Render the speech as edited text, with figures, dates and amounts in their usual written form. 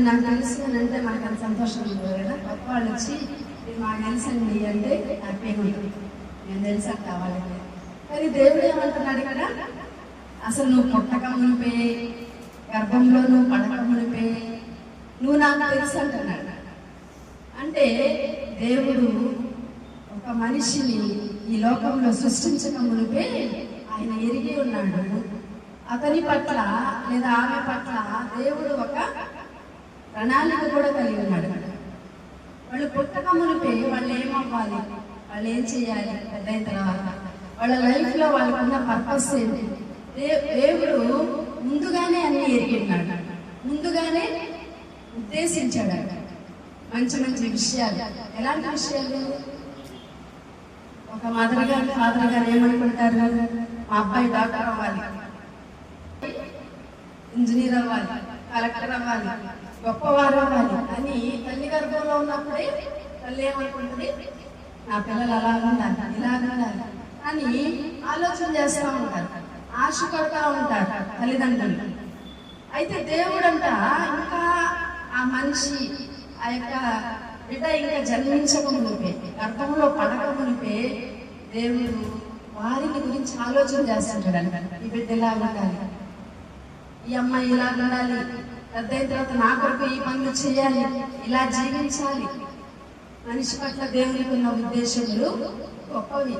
నాకు తెలుసు అని అంటే మనకు అంత సంతోషం ఉంటుంది కదా. గొప్ప వాళ్ళు వచ్చి మీరు మాకు తెలుసండి అంటే హ్యాపీగా ఉంటుంది. నేను తెలుసా కావాలంటే. కానీ దేవుడు ఏమంటున్నాడు ఇక్కడ, అసలు నువ్వు పుట్టక మునిపే, గర్భంలో నువ్వు పడక మునిపే నువ్వు నాకు తెలుసు అంటున్నాడు. అంటే దేవుడు ఒక మనిషిని ఈ లోకంలో సృష్టించక మునిపే ఆయన ఎరిగి ఉన్నాడు. అతని పట్ల లేదా ఆమె పట్ల దేవుడు ఒక ప్రణాళిక కూడా కలిగి ఉన్నాడు. వాళ్ళు పుట్టక మునిపే వాళ్ళు ఏమవ్వాలి, వాళ్ళు ఏం చేయాలి, పెద్ద అయిన తర్వాత వాళ్ళ లైఫ్లో వాళ్ళకున్న పర్పస్ ఏంటి, దేవుడు ముందుగానే అన్ని ఎరిగిన్నాడు, ముందుగానే ఉద్దేశించాడు. మంచి మంచి విషయాలు, ఎలాంటి విషయాలు? ఒక మదర్ గారు ఫాదర్ గారు ఏమనుకుంటారు, మా అబ్బాయి డాక్టర్ అవ్వాలి, ఇంజనీర్ అవ్వాలి, కలెక్టర్ అవ్వాలి, గొప్పవారు అవ్వాలి అని తల్లి గర్భంలో ఉన్నప్పుడే తల్లి ఏమనుకుంటుంది, నా పిల్లలు అలా ఉండాలి, ఇలా ఉండాలి అని ఆలోచన చేస్తూ ఉంటారు, ఆశ పడుతూ ఉంటారు తల్లిదండ్రులు. అయితే దేవుడంట ఇంకా ఆ మనిషి ఆ యొక్క బిడ్డ ఇంకా జన్మించక మునిపే, గర్భంలో పడక మునిపే దేవుడు వారిని గురించి ఆలోచన చేస్తుంటాడు. ఈ బిడ్డ ఇలా ఉండాలి, ఈ అమ్మాయి ఇలా ఉండాలి, పెద్ద అయిన తర్వాత నా కొరకు ఈ పనులు చేయాలి, ఇలా జీవించాలి. మనిషి పట్ల దేవునికి ఉన్న ఉద్దేశములు గొప్పవి.